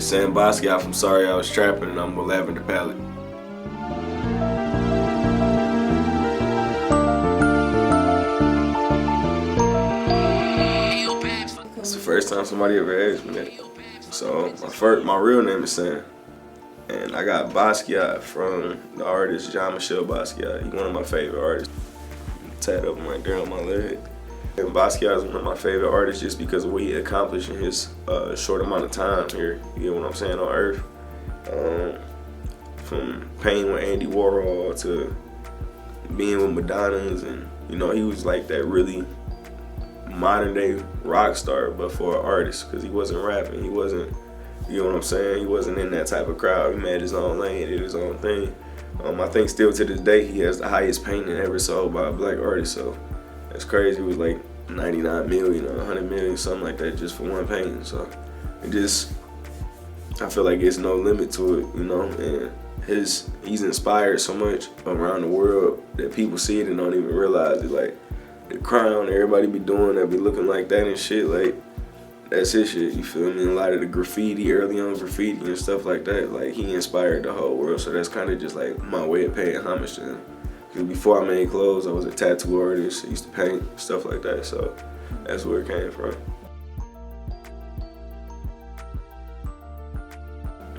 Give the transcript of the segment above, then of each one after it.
Sam Basquiat from Sorry I Was Trapping, and I'm with Lavender Palette. It's the first time somebody ever asked me that. So my real name is Sam, and I got Basquiat from the artist Jean-Michel Basquiat. He's one of my favorite artists. Tatted up right there on my leg. And Basquiat is one of my favorite artists just because of what he accomplished in his short amount of time here. You get what I'm saying, on Earth. From painting with Andy Warhol to being with Madonnas, and you know, he was like that really modern day rock star, but for an artist, because he wasn't rapping, he wasn't, you know what I'm saying, he wasn't in that type of crowd. He made his own lane, did his own thing. I think still to this day he has the highest painting ever sold by a black artist, so that's crazy. It was like 99 million or 100 million, something like that, just for one painting. So it just, I feel like there's no limit to it, you know, and he's inspired so much around the world that people see it and don't even realize it. Like the crown everybody be doing that be looking like that and shit, like that's his shit, you feel me? A lot of the graffiti, early on graffiti and stuff like that, like he inspired the whole world. So that's kind of just like my way of paying homage to him. Because before I made clothes, I was a tattoo artist. I used to paint, stuff like that. So that's where it came from.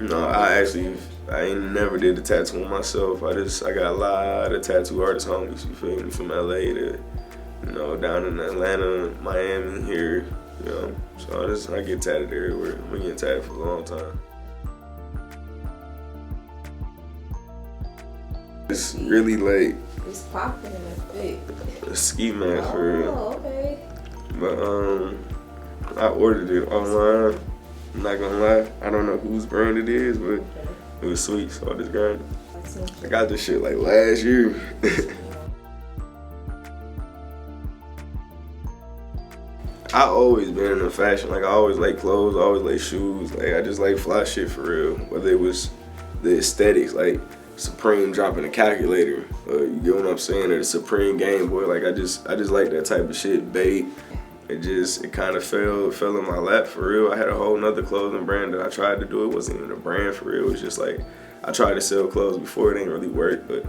No, I ain't never did the tattoo on myself. I got a lot of tattoo artist homies, you feel me? From LA to, you know, down in Atlanta, Miami, here, you know. So I get tatted everywhere. I've been getting tatted for a long time. It's really like, it's popping in the fit. A ski mask for real. Oh, okay. But I ordered it online. I'm not gonna lie, I don't know whose brand it is, but it was sweet, so I just grabbed it. I got this shit like last year. I always been into fashion. Like I always like clothes, I always like shoes. Like I just like fly shit for real. Whether it was the aesthetics, like Supreme dropping a calculator, you get what I'm saying, or the Supreme Game Boy. Like I just like that type of shit. Bait. It kind of fell in my lap for real. I had a whole nother clothing brand that I tried to do. It wasn't even a brand for real. It was just like I tried to sell clothes before, it ain't really work. But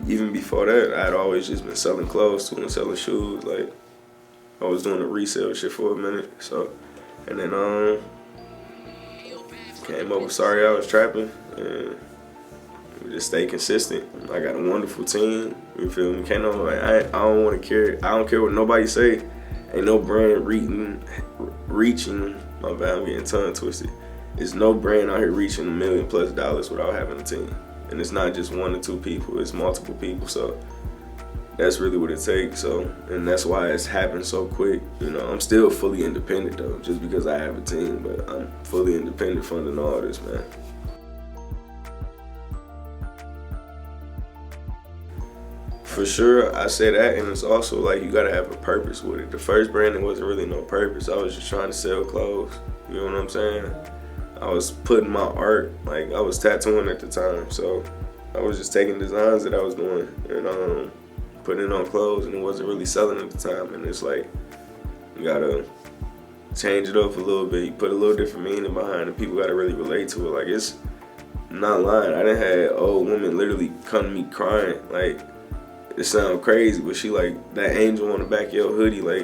even before that, I had always just been selling clothes too and selling shoes. Like I was doing the resale shit for a minute. So, and then came up with Sorry I Was Trapping, and we just stay consistent. I got a wonderful team. You feel me? Can't no, like, I don't want to care. I don't care what nobody say. Ain't no brand reaching. My bad, I'm getting tongue twisted. There's no brand out here reaching $1 million+ without having a team. And it's not just 1 or 2 people, it's multiple people. So that's really what it takes. So, and that's why it's happened so quick. You know, I'm still fully independent though, just because I have a team, but I'm fully independent funding all this, man. For sure, I say that, and it's also like you gotta have a purpose with it. The first brand, it wasn't really no purpose. I was just trying to sell clothes. You know what I'm saying? I was putting my art, like I was tattooing at the time, so I was just taking designs that I was doing and putting it on clothes, and it wasn't really selling at the time. And it's like you gotta change it up a little bit. You put a little different meaning behind it. People gotta really relate to it. Like it's, I'm not lying. I done had old women literally come to me crying, like. It sounds crazy, but she like, that angel on the back of your hoodie, like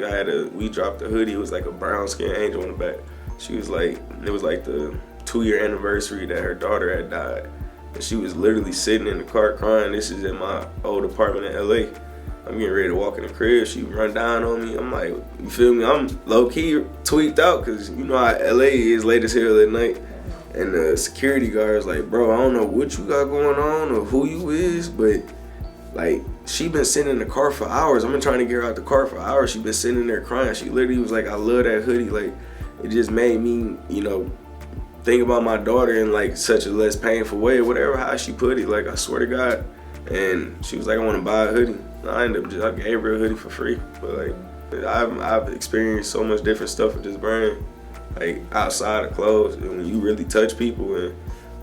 we dropped a hoodie, it was like a brown skin angel on the back. She was like, it was like the 2-year anniversary that her daughter had died. And she was literally sitting in the car crying. This is in my old apartment in LA. I'm getting ready to walk in the crib, she run down on me. I'm like, you feel me? I'm low-key tweaked out, cause you know how LA is late as hell at night. And the security guard's like, bro, I don't know what you got going on or who you is, but like, she been sitting in the car for hours. I've been trying to get her out the car for hours. She been sitting there crying. She literally was like, I love that hoodie. Like, it just made me, you know, think about my daughter in like such a less painful way, whatever, how she put it. Like, I swear to God. And she was like, I want to buy a hoodie. I gave her a hoodie for free. But like, I've experienced so much different stuff with this brand, like outside of clothes. And when you really touch people and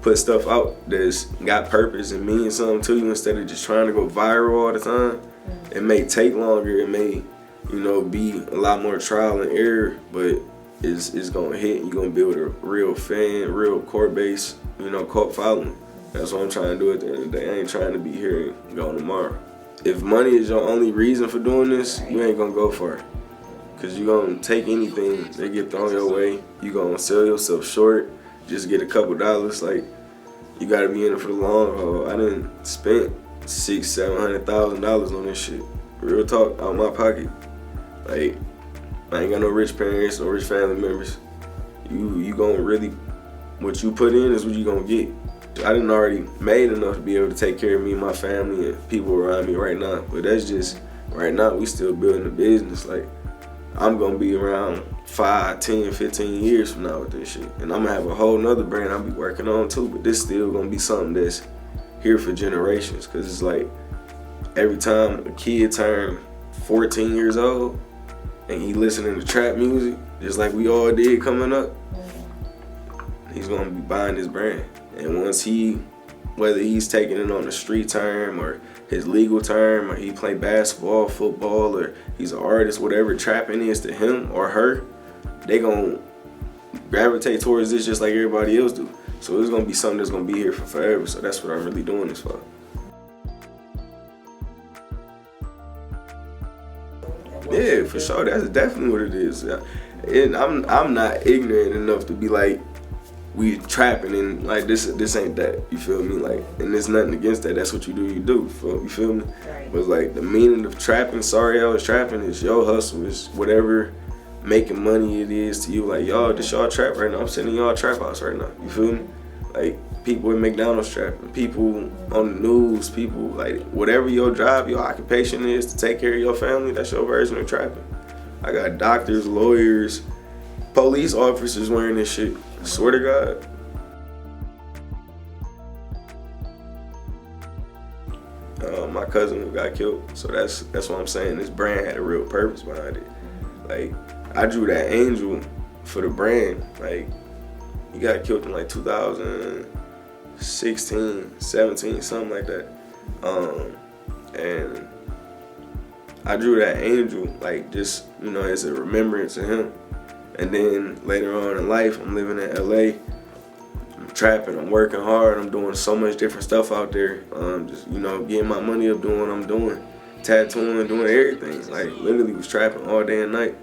put stuff out that's got purpose and means something to you instead of just trying to go viral all the time, it may take longer, it may, you know, be a lot more trial and error, but is gonna hit. You're gonna build a real fan, real core base, cult following. That's what I'm trying to do at the end of the day. I ain't trying to be here and gone tomorrow. If money is your only reason for doing this, you ain't gonna go far. Cause you gonna take anything that get thrown your way. You gonna sell yourself short, just get a couple dollars. Like, you gotta be in it for the long haul. I done spent $600,000-$700,000 on this shit. Real talk, out of my pocket. Like, I ain't got no rich parents, no rich family members. You gonna really, what you put in is what you gonna get. I done already made enough to be able to take care of me, my family, and people around me right now. But that's just, right now, we still building a business. Like, I'm gonna be around 5, 10, 15 years from now with this shit. And I'm gonna have a whole nother brand I'll be working on too. But this still gonna be something that's here for generations. Cause it's like, every time a kid turn 14 years old and he listening to trap music, just like we all did coming up, he's gonna be buying this brand. And once whether he's taking it on the street term or his legal term, or he play basketball, football, or he's an artist, whatever trapping is to him or her, they gonna gravitate towards this just like everybody else do. So it's gonna be something that's gonna be here for forever. So that's what I'm really doing this for. Yeah, for sure. That's definitely what it is. And I'm not ignorant enough to be like, we trapping and like this ain't that. You feel me? Like, and there's nothing against that. That's what you do. You feel me? Right. But like the meaning of trapping, sorry I was trapping, is your hustle, is whatever making money it is to you. Like, y'all, this y'all trap right now. I'm sitting in y'all trap house right now. You feel me? Like, people at McDonald's trapping, people on the news, people like whatever your job, your occupation is to take care of your family, that's your version of trapping. I got doctors, lawyers, police officers wearing this shit. I swear to God. My cousin who got killed, so that's what I'm saying. This brand had a real purpose behind it. Like, I drew that angel for the brand. Like, he got killed in like 2016, 17, something like that. And I drew that angel, like, just, as a remembrance of him. And then later on in life, I'm living in LA. I'm trapping, I'm working hard, I'm doing so much different stuff out there. Just, getting my money up, doing what I'm doing. Tattooing, doing everything. Like, literally was trapping all day and night.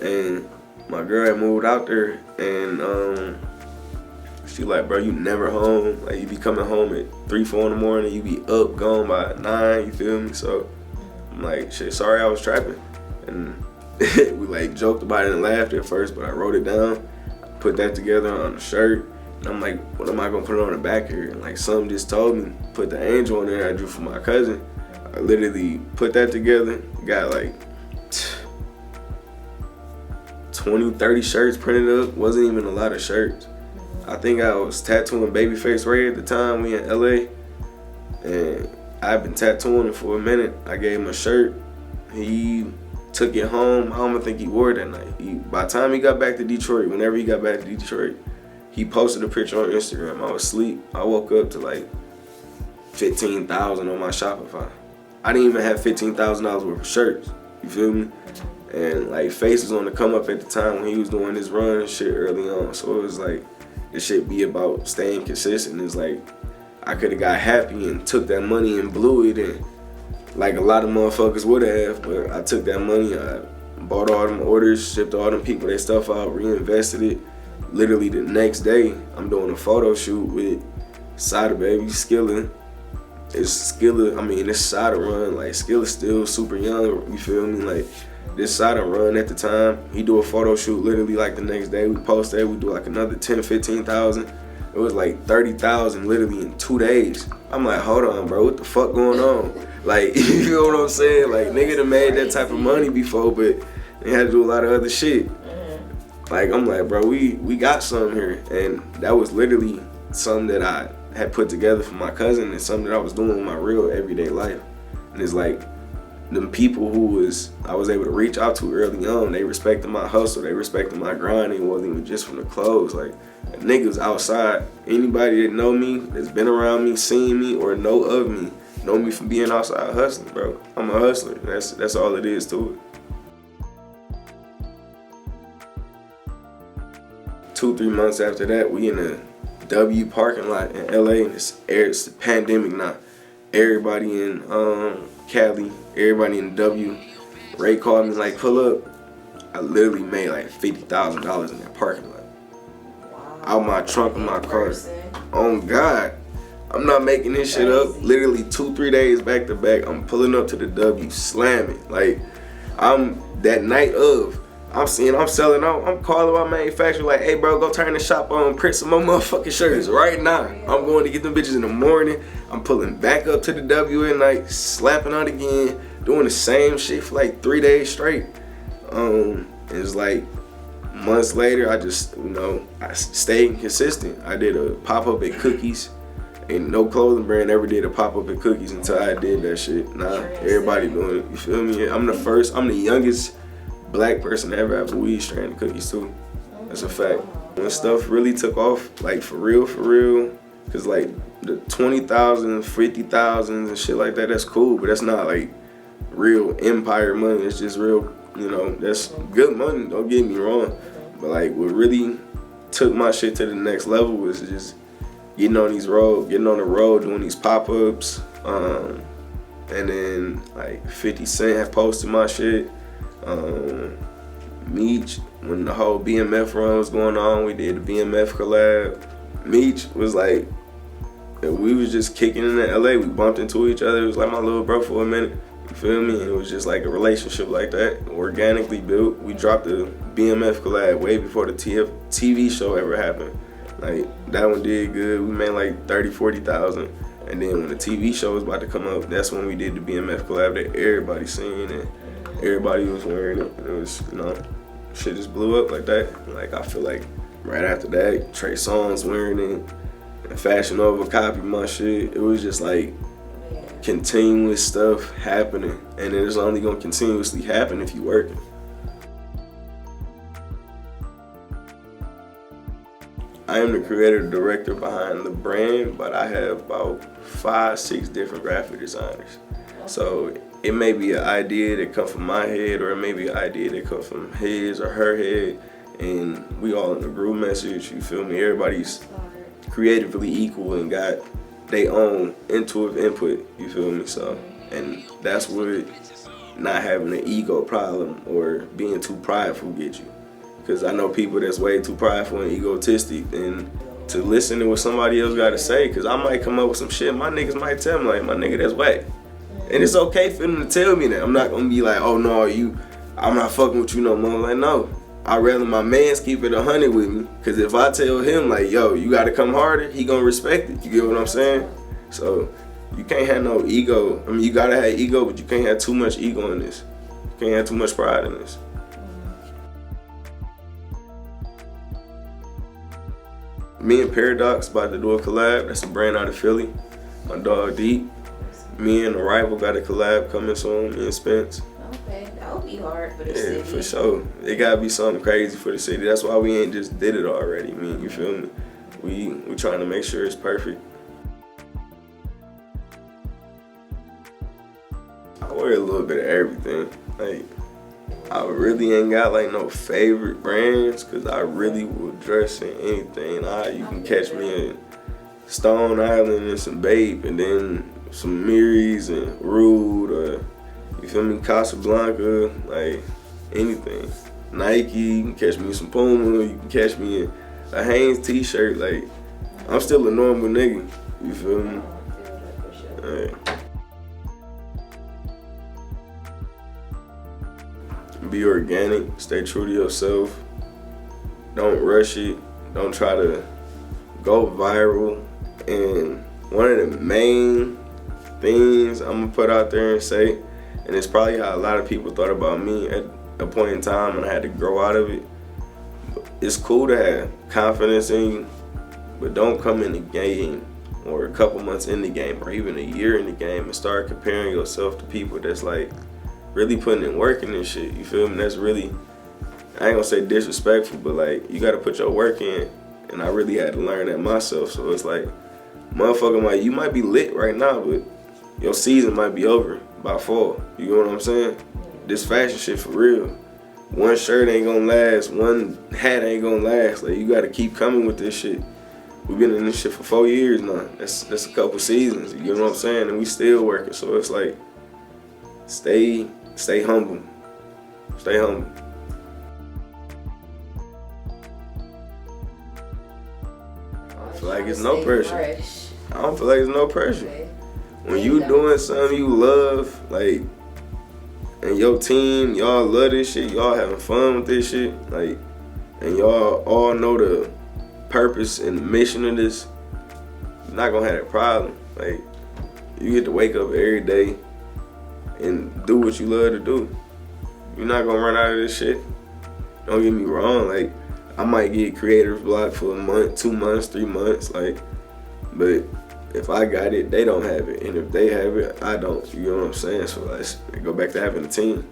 And my girl had moved out there, and she like, bro, you never home. Like, you be coming home at 3, 4 in the morning, you be up, gone by 9, you feel me? So I'm like, shit, sorry I was trapping. And we like joked about it and laughed at first, but I wrote it down, put that together on a shirt, and I'm like, what am I gonna put on the back here? And like, something just told me, put the angel on there I drew for my cousin. I literally put that together, got like 20, 30 shirts printed up. Wasn't even a lot of shirts. I think I was tattooing Babyface Ray at the time, we in LA, and I've been tattooing him for a minute. I gave him a shirt, he took it home. I don't even think he wore it that night. By the time he got back to Detroit, whenever he got back to Detroit, he posted a picture on Instagram. I was asleep. I woke up to like 15,000 on my Shopify. I didn't even have $15,000 worth of shirts. You feel me? And like, Face was on the come up at the time when he was doing his run and shit early on. So it was like, it should be about staying consistent. It's like, I could have got happy and took that money and blew it, and like a lot of motherfuckers would have, but I took that money, I bought all them orders, shipped all them people their stuff out, reinvested it. Literally the next day, I'm doing a photo shoot with Sada Baby, Skilla. It's Sada run, like Skilla's still super young, you feel me? Like, this Sada run at the time, he do a photo shoot literally like the next day. We post that, we do like another 10, 15,000. It was like 30,000 literally in 2 days. I'm like, hold on, bro, what the fuck going on? Like, you know what I'm saying? Like, nigga done made that type of money before, but they had to do a lot of other shit. Like, I'm like, bro, we got something here. And that was literally something that I had put together for my cousin, and something that I was doing in my real everyday life. And it's like, them people I was able to reach out to early on, they respected my hustle, they respected my grind. It wasn't even just from the clothes. Like, niggas outside, anybody that know me, that's been around me, seen me, or know of me, know me from being outside hustling, bro. I'm a hustler. That's all it is to it. 2-3 months after that, we in a W parking lot in LA, and it's the pandemic now. Everybody in Cali, everybody in W. Ray called me like, pull up. I literally made like $50,000 in that parking lot. Wow. Out my trunk of my car. Person. Oh God. I'm not making this shit up. Literally 2-3 days back to back, I'm pulling up to the W, slamming. Like, I'm that night of, I'm selling out. I'm calling my manufacturer like, hey bro, go turn the shop on, print some more motherfucking shirts right now. I'm going to get them bitches in the morning. I'm pulling back up to the W at night, slapping out again, doing the same shit for like 3 days straight. It's like months later, I just, I stayed consistent. I did a pop-up at Cookies. And no clothing brand ever did a pop-up at Cookies until I did that shit. Nah, everybody doing it. You feel me? I'm the youngest black person to ever have a weed strand of Cookies too. That's a fact. When stuff really took off, like for real, cause like the 20,000, 50,000 and shit like that, that's cool, but that's not like real empire money. It's just real, that's good money, don't get me wrong. But like what really took my shit to the next level was just getting on the road, doing these pop-ups, and then like 50 Cent had posted my shit. Meech, when the whole BMF run was going on, we did the BMF collab. Meech was like, we was just kicking in LA, we bumped into each other, it was like my little bro for a minute, you feel me? And it was just like a relationship like that, organically built. We dropped the BMF collab way before the TV show ever happened. Like, that one did good. We made like 30,000-40,000. And then when the TV show was about to come up, that's when we did the BMF collab that everybody seen and everybody was wearing it. And it was, shit just blew up like that. Like, I feel like right after that, Trey Songz wearing it and Fashion Nova copied my shit. It was just like continuous stuff happening. And it's only gonna continuously happen if you working. I am the creative director behind the brand, but I have about 5-6 different graphic designers. So it may be an idea that comes from my head, or it may be an idea that comes from his or her head, and we all in the group message, you feel me? Everybody's creatively equal and got their own intuitive input, you feel me? So, and that's what not having an ego problem or being too prideful gets you. Because I know people that's way too prideful and egotistic, and to listen to what somebody else got to say, because I might come up with some shit, my niggas might tell me, like, my nigga, that's whack. And it's okay for them to tell me that. I'm not going to be like, oh, no, I'm not fucking with you no more. Like, no. I'd rather my mans keep it 100 with me, because if I tell him, like, yo, you got to come harder, he going to respect it. You get what I'm saying? So you can't have no ego. I mean, you got to have ego, but you can't have too much ego in this. You can't have too much pride in this. Me and Paradox about to do a collab. That's a brand out of Philly. My dog Deep. Me and Arrival got a collab coming soon. Me and Spence. Okay, that would be hard for the city. Yeah, for sure. It gotta be something crazy for the city. That's why we ain't just did it already. I mean, you feel me? We trying to make sure it's perfect. I wear a little bit of everything. Like, I really ain't got like no favorite brands, cause I really will dress in anything. You can catch me in Stone Island and some Bape, and then some Miris and Rude, or you feel me, Casablanca, like anything. Nike, you can catch me in some Puma, you can catch me in a Hanes t-shirt. Like, I'm still a normal nigga, you feel me? Right. Be organic, stay true to yourself. Don't rush it. Don't try to go viral. And one of the main things I'm gonna put out there and say, and it's probably how a lot of people thought about me at a point in time when I had to grow out of it. It's cool to have confidence in you, but don't come in the game or a couple months in the game or even a year in the game and start comparing yourself to people that's like really putting in work in this shit, you feel me? That's really, I ain't gonna say disrespectful, but like, you gotta put your work in, and I really had to learn that myself. So it's like, motherfucker, like, you might be lit right now, but your season might be over by fall. You know what I'm saying? This fashion shit for real. one shirt ain't gonna last, one hat ain't gonna last. Like, you gotta keep coming with this shit. We've been in this shit for 4 years now. That's a couple seasons. You know what I'm saying? And we still working. So it's like, stay humble. Stay humble. I feel like it's no pressure. Fresh. I don't feel like it's no pressure. Okay. When you doing something you love, like, and your team, y'all love this shit, y'all having fun with this shit, like, and y'all all know the purpose and the mission of this, you're not gonna have that problem. Like, you get to wake up every day and do what you love to do. You're not gonna run out of this shit. Don't get me wrong, like, I might get creative block for a month, 2 months, 3 months, like, but if I got it, they don't have it. And if they have it, I don't. You know what I'm saying? So let's go back to having a team.